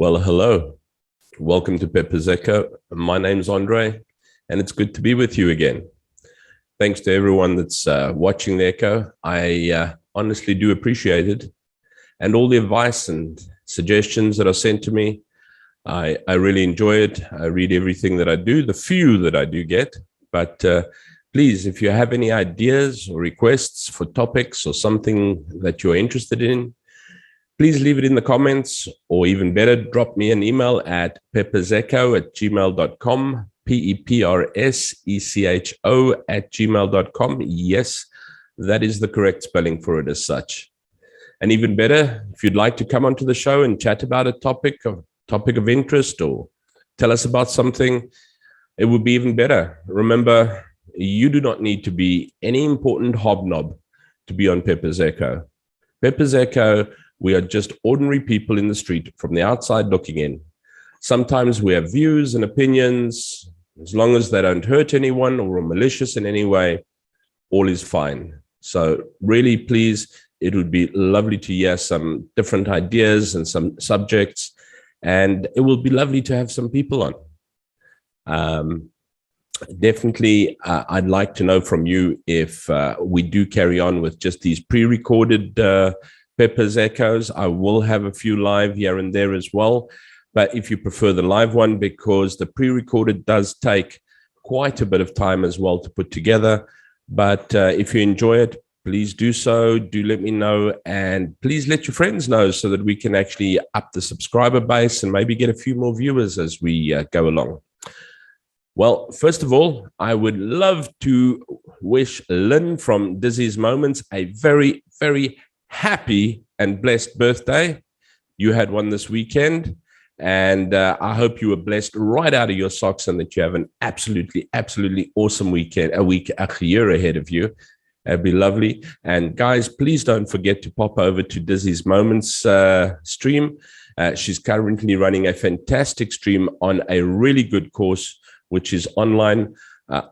Well, hello. Welcome to Pepper's Echo. My name's Andre, and it's good to be with you again. Thanks to everyone that's watching the Echo. I honestly do appreciate it. And all the advice and suggestions that are sent to me, I really enjoy it. I read everything that I do, the few that I do get. But please, if you have any ideas or requests for topics or something that you're interested in, please leave it in the comments, or even better, drop me an email at peppersecho@gmail.com, peppersecho@gmail.com. Yes, that is the correct spelling for it as such. And even better, if you'd like to come onto the show and chat about a topic of interest, or tell us about something, it would be even better. Remember, you do not need to be any important hobnob to be on Pepper's Echo. Pepper's Echo, we are just ordinary people in the street from the outside looking in. Sometimes we have views and opinions. As long as they don't hurt anyone or are malicious in any way, all is fine. So really, please, it would be lovely to hear some different ideas and some subjects, and it will be lovely to have some people on. Definitely, I'd like to know from you if we do carry on with just these pre-recorded Pepper's Echoes. I will have a few live here and there as well, but if you prefer the live one, because the pre-recorded does take quite a bit of time as well to put together. But if you enjoy it, please do so. Do let me know, and please let your friends know so that we can actually up the subscriber base and maybe get a few more viewers as we go along. Well, first of all, I would love to wish Lynn from Dizzy's Moments a very, very happy and blessed birthday. You had one this weekend, and I hope you were blessed right out of your socks, and that you have an absolutely, absolutely awesome weekend, a year ahead of you. It'd be lovely. And guys, please don't forget to pop over to Dizzy's Moments stream. She's currently running a fantastic stream on a really good course, which is online.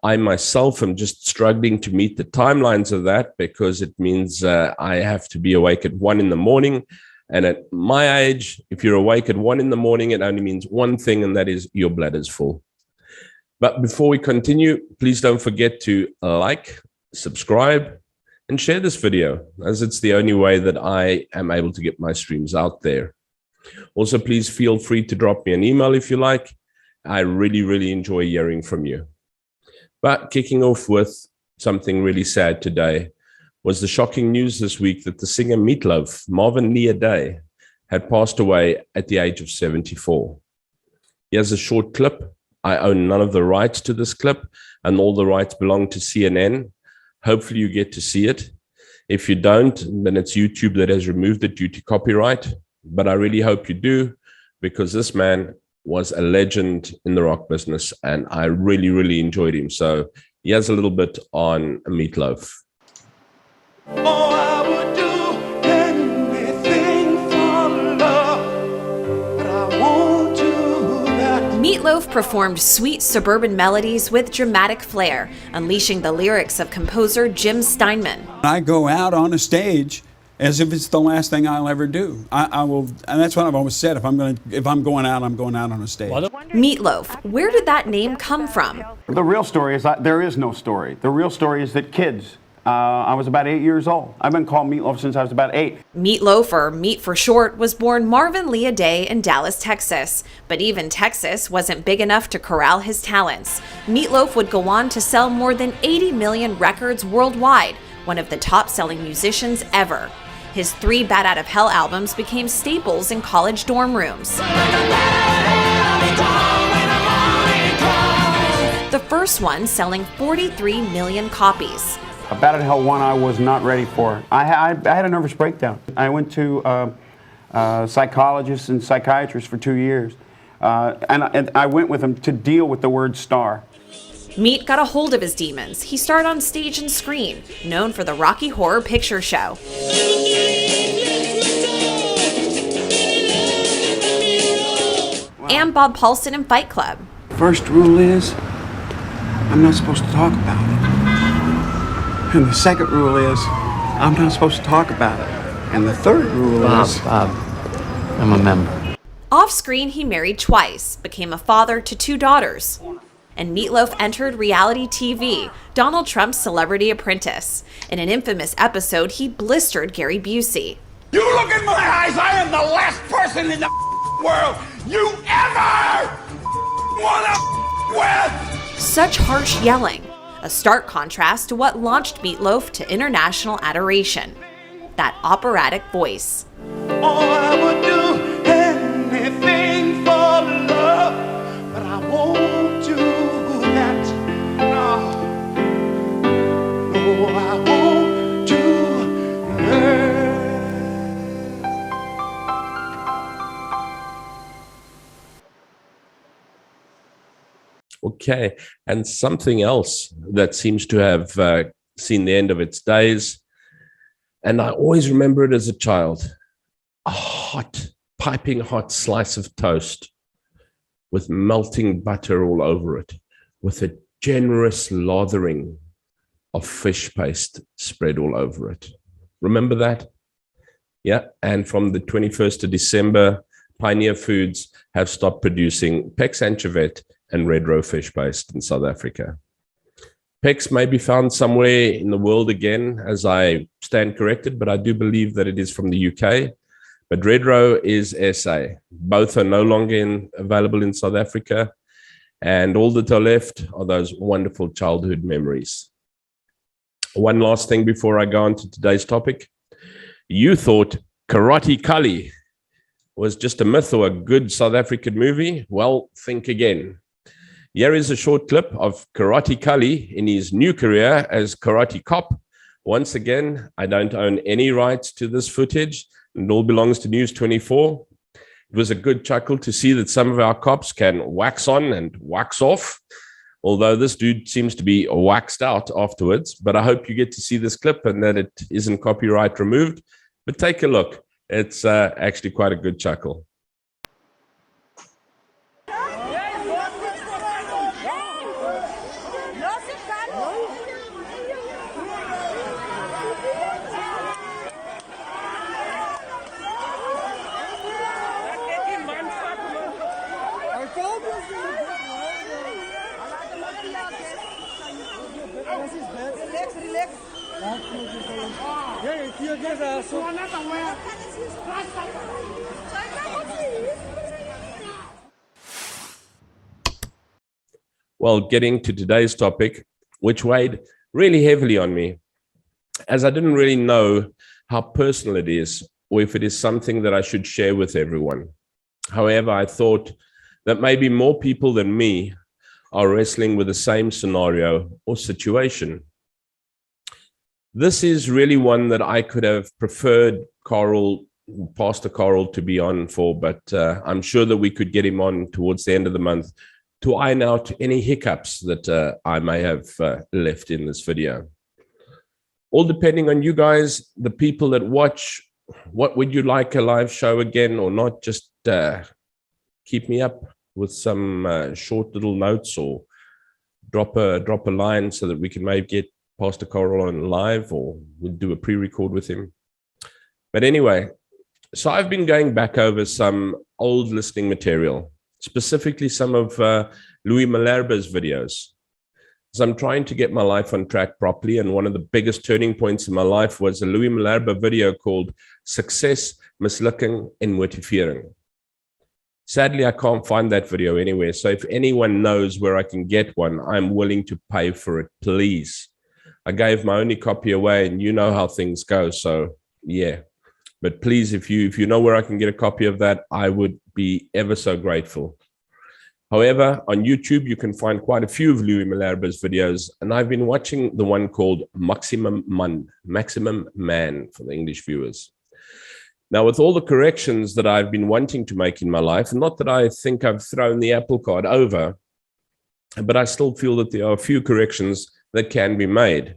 I myself am just struggling to meet the timelines of that, because it means I have to be awake at 1 a.m. And at my age, if you're awake at 1 a.m, it only means one thing, and that is your bladder's full. But before we continue, please don't forget to like, subscribe, and share this video, as it's the only way that I am able to get my streams out there. Also, please feel free to drop me an email if you like. I really, really enjoy hearing from you. But kicking off with something really sad today was the shocking news this week that the singer Meatloaf, Marvin Lee Day, had passed away at the age of 74. Here's a short clip. I own none of the rights to this clip, and all the rights belong to CNN. Hopefully you get to see it. If you don't, then it's YouTube that has removed it due to copyright. But I really hope you do, because this man was a legend in the rock business, and I really, really enjoyed him. So here's a little bit on Meatloaf. Oh, I would do anything for love, but I won't do that. Meatloaf performed sweet suburban melodies with dramatic flair, unleashing the lyrics of composer Jim Steinman. I go out on a stage as if it's the last thing I'll ever do. I will, and that's what I've always said. If I'm going out, I'm going out on a stage. Meatloaf, where did that name come from? The real story is that there is no story. The real story is that kids. I was about 8 years old. I've been called Meatloaf since I was about 8. Meatloaf, or Meat for short, was born Marvin Lee Day in Dallas, Texas. But even Texas wasn't big enough to corral his talents. Meatloaf would go on to sell more than 80 million records worldwide, one of the top-selling musicians ever. His 3 Bat Out of Hell albums became staples in college dorm rooms. The first one selling 43 million copies. Bat Out of Hell 1 I was not ready for. I had a nervous breakdown. I went to psychologists and psychiatrists for 2 years. And I went with them to deal with the word star. Meat got a hold of his demons. He starred on stage and screen, known for the Rocky Horror Picture Show. And Bob Paulson in Fight Club. First rule is, I'm not supposed to talk about it. And the second rule is, I'm not supposed to talk about it. And the third rule is... Bob, I'm a member. Off-screen, he married twice, became a father to 2 daughters. And Meatloaf entered reality TV, Donald Trump's Celebrity Apprentice. In an infamous episode, he blistered Gary Busey. You look in my eyes, I am the last person in the world you ever wanna with! Such harsh yelling, a stark contrast to what launched Meatloaf to international adoration. That operatic voice. Oh, I would do anything for love, but I won't do that. No, no, I won't do that. Okay, and something else that seems to have seen the end of its days, and I always remember it as a child, a hot, piping hot slice of toast with melting butter all over it, with a generous lathering of fish paste spread all over it. Remember that? Yeah, and from the 21st of December, Pioneer Foods have stopped producing Pex anchovette and red roe fish paste in South Africa. Pex may be found somewhere in the world again, as I stand corrected, but I do believe that it is from the UK. But red roe is SA. Both are no longer available in South Africa. And all that are left are those wonderful childhood memories. One last thing before I go on to today's topic. You thought Karate Kali was just a myth or a good South African movie? Well, think again. Here is a short clip of Karate Kali in his new career as Karate Cop. Once again, I don't own any rights to this footage. It all belongs to News 24. It was a good chuckle to see that some of our cops can wax on and wax off, although this dude seems to be waxed out afterwards. But I hope you get to see this clip and that it isn't copyright removed. But take a look. It's actually quite a good chuckle. Well, getting to today's topic, which weighed really heavily on me, as I didn't really know how personal it is, or if it is something that I should share with everyone. However, I thought that maybe more people than me are wrestling with the same scenario or situation. This is really one that I could have preferred Pastor Carl to be on for, but I'm sure that we could get him on towards the end of the month to iron out any hiccups that I may have left in this video. All depending on you guys, the people that watch, what would you like a live show again or not? Just keep me up with some short little notes or drop a line so that we can maybe get Pastor Carl on live, or we'll do a pre-record with him. But anyway, so I've been going back over some old listening material, specifically some of Louis Malherbe's videos. So I'm trying to get my life on track properly, and one of the biggest turning points in my life was a Louis Malherbe video called Success, Mislukking en Motivering. Sadly, I can't find that video anywhere, so if anyone knows where I can get one, I'm willing to pay for it, please. I gave my only copy away, and you know how things go, so yeah. But please, if you know where I can get a copy of that, I would be ever so grateful. However, on YouTube, you can find quite a few of Louis Malherbe's videos, and I've been watching the one called Maximum Man for the English viewers. Now, with all the corrections that I've been wanting to make in my life, not that I think I've thrown the apple cart over, but I still feel that there are a few corrections that can be made.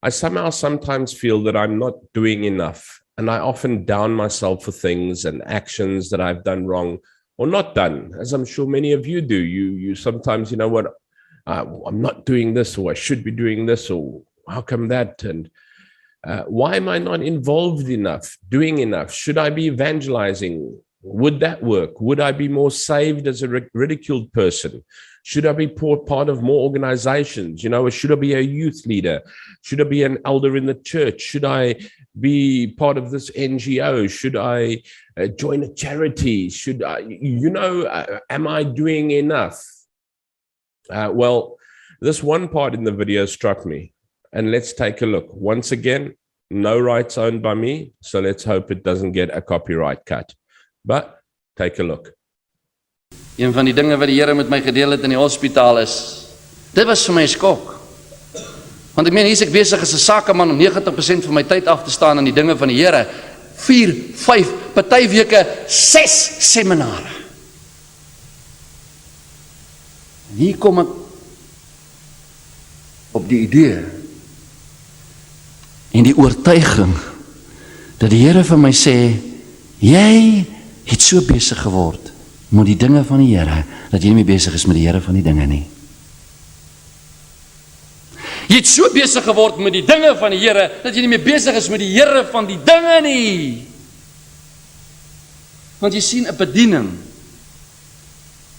I sometimes feel that I'm not doing enough, and I often down myself for things and actions that I've done wrong or not done, as I'm sure many of you do. You sometimes, you know what, I'm not doing this, or I should be doing this, or how come that? And why am I not involved enough, doing enough? Should I be evangelizing? Would that work? Would I be more saved as a ridiculed person? Should I be part of more organizations? You know, should I be a youth leader? Should I be an elder in the church? Should I be part of this NGO? Should I join a charity? Should I, am I doing enough? Well, this one part in the video struck me, and let's take a look. Once again, no rights owned by me, so let's hope it doesn't get a copyright cut. But take a look. Een van die dinge wat die Here met my gedeel het in die hospitaal is, dit was vir my 'n skok. Want ek meen, hier is ek besig as 'n sakeman om 90% van my tyd af te staan aan die dinge van die Here. 4, 5, party weke 6 seminare. En hier kom ek op die idee en die oortuiging dat die Here vir my sê, jy het so besig geword met die dinge van die Here, dat jy nie meer besig is met die Here van die dinge nie. Jy het so besig geword met die dinge van die Here, dat jy nie meer besig is met die Here van die dinge nie. Want jy sien, 'n bediening,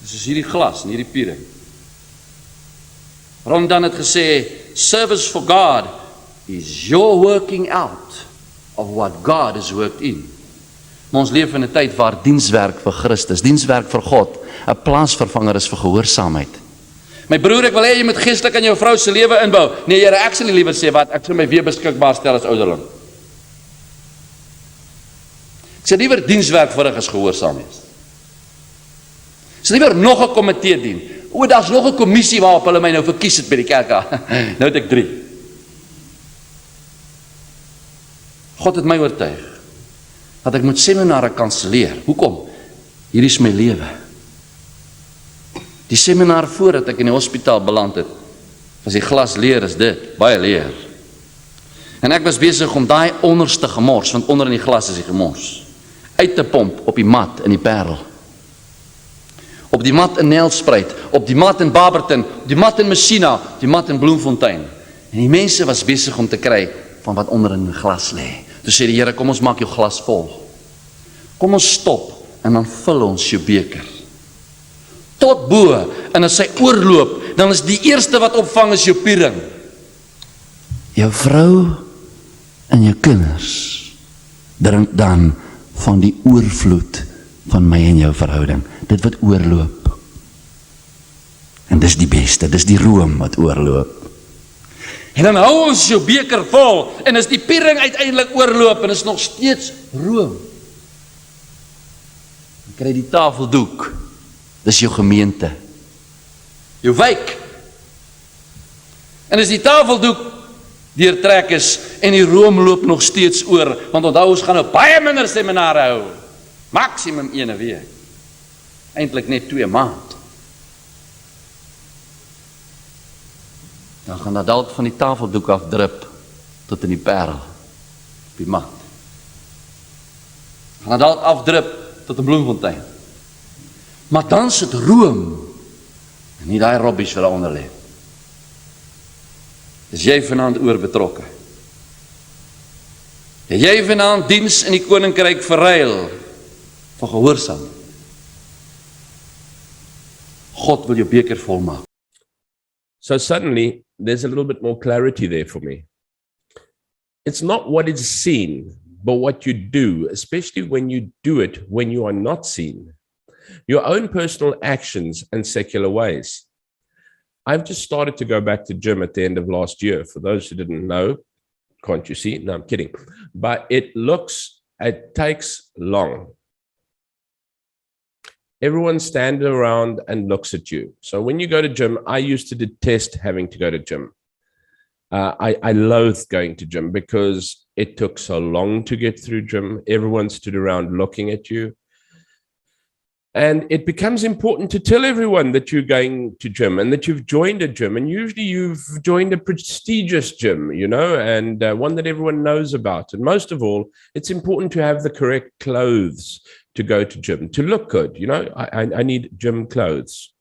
dis is hierdie glas en hierdie piering. Rondan het gesê, service for God is your working out of what God has worked in. Maar ons leef in 'n tyd waar dienswerk vir Christus, dienswerk vir God, 'n plaasvervanger is vir gehoorsaamheid. My broer, ek wil hê jy moet geestelik in jou vrou se lewe inbou. Nee, Here, ek sal nie liewer sê wat, ek sal my weer beskikbaar stel as ouderling. Ek sal liewer dienswerk vir as gehoorsaam wees. Ek sal liewer nog 'n komitee dien. O, daar's nog 'n kommissie waarop hulle my nou verkies het by die kerk. Nou het ek 3. God het my oortuig dat ek moet seminare kanselleer. Hoekom? Hierdie is my lewe. Die seminar voordat ek in die hospitaal beland het, was die glas leer is dit, baie leer. En ek was besig om daai onderste gemors, want onder in die glas is die gemors, uit te pomp op die mat in die Parel. Op die mat in Nelspruit, op die mat in Barberton, op die mat in Messina, op die mat in Bloemfontein. En die mense was besig om te kry van wat onder in die glas lê. Toe sê die Here, kom ons maak jou glas vol. Kom ons stop en dan vul ons jou beker. Tot bo, en as hy oorloop, dan is die eerste wat opvang is jou piering. Jou vrou en jou kinders drink dan van die oorvloed van my en jou verhouding. Dit wat oorloop. En dis die beste, dis die room wat oorloop. En dan hou ons jou beker vol, en as die piering uiteindelik oorloop, en is nog steeds room, dan kry die tafeldoek, dis jou gemeente, jou wijk, en as die tafeldoek deurtrek is, en die room loop nog steeds oor, want onthou, ons gaan nou baie minder seminare hou, maximum 1 week, eintlik net 2 maand, dan gaan dat dalk van die tafeldoek afdrup tot in die Parel, op die mat. Gaan dat dalk afdrup tot in Bloemfontein. Maar dan sit room, en nie daai rubbish wat daaronder lê. Is jy vanaand oor betrokke? Het jy vanaand diens in die koninkryk verruil vir gehoorsaam? God wil jou beker volmaak. So suddenly, there's a little bit more clarity there for me. It's not what is seen, but what you do, especially when you do it when you are not seen. Your own personal actions and secular ways. I've just started to go back to gym at the end of last year. For those who didn't know, can't you see? No, I'm kidding. But it takes long. Everyone stands around and looks at you. So when you go to gym, I used to detest having to go to gym. I loathed going to gym because it took so long to get through gym. Everyone stood around looking at you. And it becomes important to tell everyone that you're going to gym and that you've joined a gym. And usually you've joined a prestigious gym, you know, and one that everyone knows about. And most of all, it's important to have the correct clothes to go to gym, to look good. You know, I need gym clothes.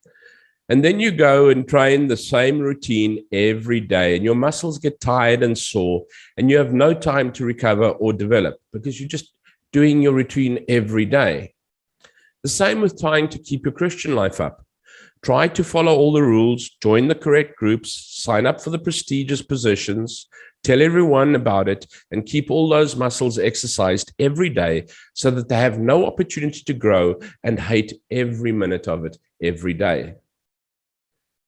And then you go and train the same routine every day, and your muscles get tired and sore, and you have no time to recover or develop because you're just doing your routine every day. The same with trying to keep your Christian life up. Try to follow all the rules, join the correct groups, sign up for the prestigious positions, tell everyone about it, and keep all those muscles exercised every day so that they have no opportunity to grow and hate every minute of it every day.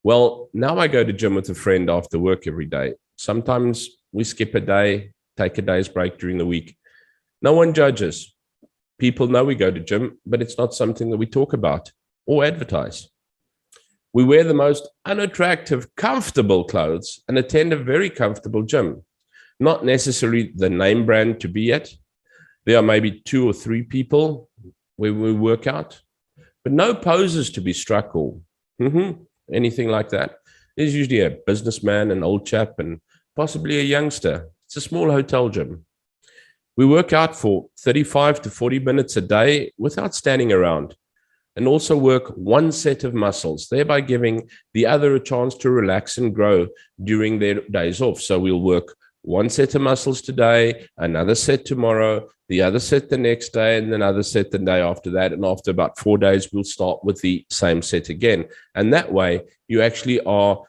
Well, now I go to gym with a friend after work every day. Sometimes we skip a day, take a day's break during the week. No one judges. People know we go to gym, but it's not something that we talk about or advertise. We wear the most unattractive, comfortable clothes and attend a very comfortable gym. Not necessarily the name brand to be at. There are maybe 2 or 3 people where we work out, but no poses to be struck or anything like that. There's usually a businessman, an old chap, and possibly a youngster. It's a small hotel gym. We work out for 35 to 40 minutes a day without standing around, and also work one set of muscles, thereby giving the other a chance to relax and grow during their days off. So we'll work one set of muscles today, another set tomorrow, the other set the next day, and another set the day after that. And after about 4 days, we'll start with the same set again. And that way, you actually are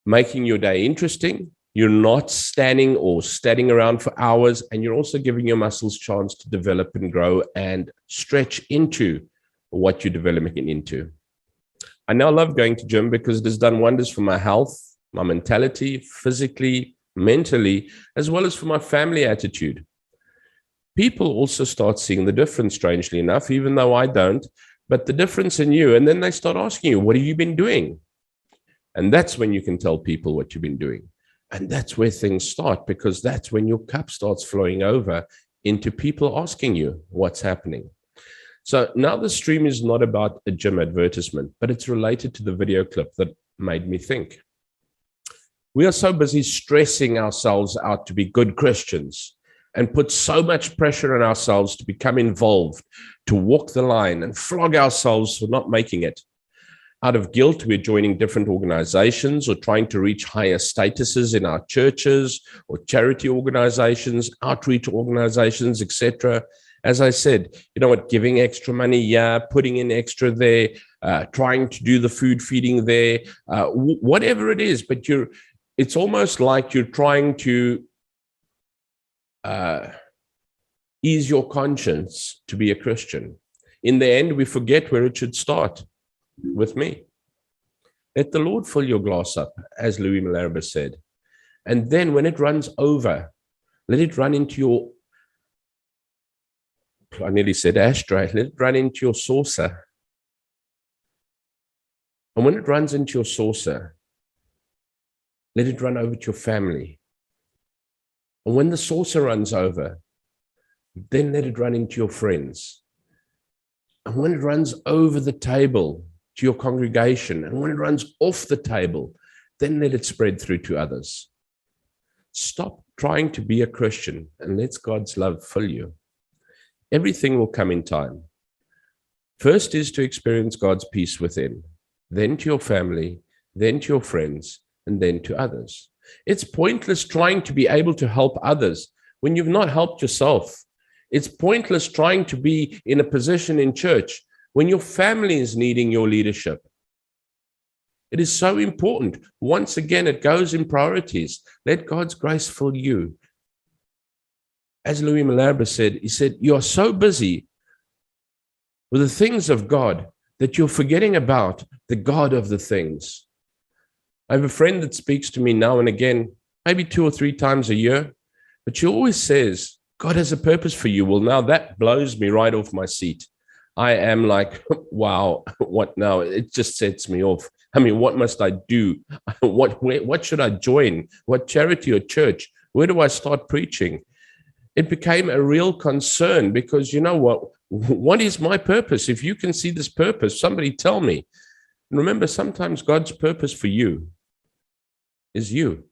making your day interesting. You're not standing around for hours, and you're also giving your muscles a chance to develop and grow and stretch into what you're developing into. I now love going to gym because it has done wonders for my health, my mentality, physically, mentally, as well as for my family attitude. People also start seeing the difference, strangely enough, even though I don't, but the difference in you. And then they start asking you, what have you been doing? And that's when you can tell people what you've been doing. And that's where things start, because that's when your cup starts flowing over into people asking you what's happening. So now the stream is not about a gym advertisement, but it's related to the video clip that made me think. We are so busy stressing ourselves out to be good Christians and put so much pressure on ourselves to become involved, to walk the line and flog ourselves for not making it. Out of guilt, we're joining different organizations or trying to reach higher statuses in our churches or charity organizations, outreach organizations, etc. As I said, you know what, giving extra money, yeah, putting in extra there, trying to do the food feeding there, whatever it is, but it's almost like you're trying to ease your conscience to be a Christian. In the end, we forget where it should start, with me. Let the Lord fill your glass up, as Louis Malherbe said. And then when it runs over, let it run into your, I nearly said ashtray, let it run into your saucer. And when it runs into your saucer, let it run over to your family. And when the saucer runs over, then let it run into your friends. And when it runs over the table to your congregation, and when it runs off the table, then let it spread through to others. Stop trying to be a Christian and let God's love fill you. Everything will come in time. First is to experience God's peace within, then to your family, then to your friends, and then to others. It's pointless trying to be able to help others when you've not helped yourself. It's pointless trying to be in a position in church when your family is needing your leadership. It is so important. Once again, it goes in priorities. Let God's grace fill you. As Louis Malherbe said, he said, you are so busy with the things of God that you're forgetting about the God of the things. I have a friend that speaks to me now and again, maybe 2 or 3 times a year, but she always says, God has a purpose for you. Well, now that blows me right off my seat. I am like, wow, what now? It just sets me off. I mean, what must I do? What should I join? What charity or church? Where do I start preaching? It became a real concern because you know what is my purpose? If you can see this purpose, somebody tell me. And remember, sometimes God's purpose for you is you.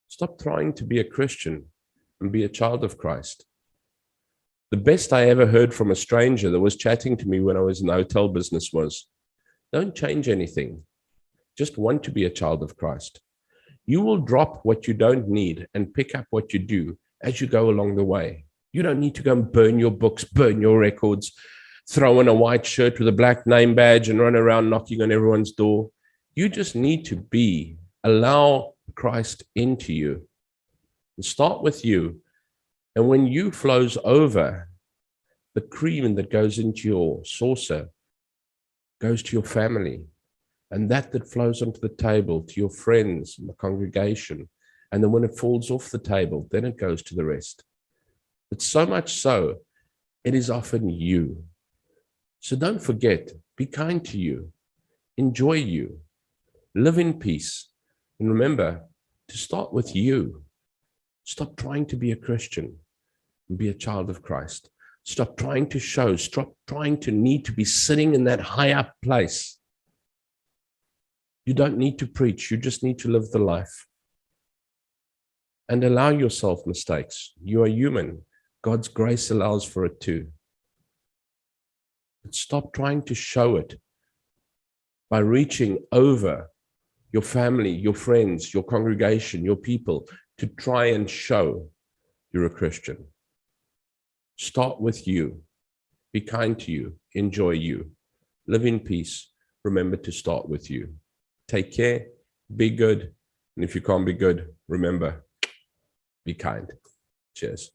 Stop trying to be a Christian and be a child of Christ. The best I ever heard from a stranger that was chatting to me when I was in the hotel business was, don't change anything. Just want to be a child of Christ. You will drop what you don't need and pick up what you do as you go along the way. You don't need to go and burn your books, burn your records, throw on a white shirt with a black name badge and run around knocking on everyone's door. You just need to allow Christ into you. And start with you. And when you flows over, the cream that goes into your saucer goes to your family. And that flows onto the table to your friends and the congregation. And then when it falls off the table, then it goes to the rest. But so much so, it is often you. So don't forget, be kind to you, enjoy you, live in peace. And remember to start with you. Stop trying to be a Christian and be a child of Christ. Stop trying to show, stop trying to need to be sitting in that high up place. You don't need to preach, you just need to live the life. And allow yourself mistakes. You are human. God's grace allows for it too. But stop trying to show it by reaching over your family, your friends, your congregation, your people, to try and show you're a Christian. Start with you. Be kind to you. Enjoy you. Live in peace. Remember to start with you. Take care. Be good. And if you can't be good, remember, be kind. Cheers.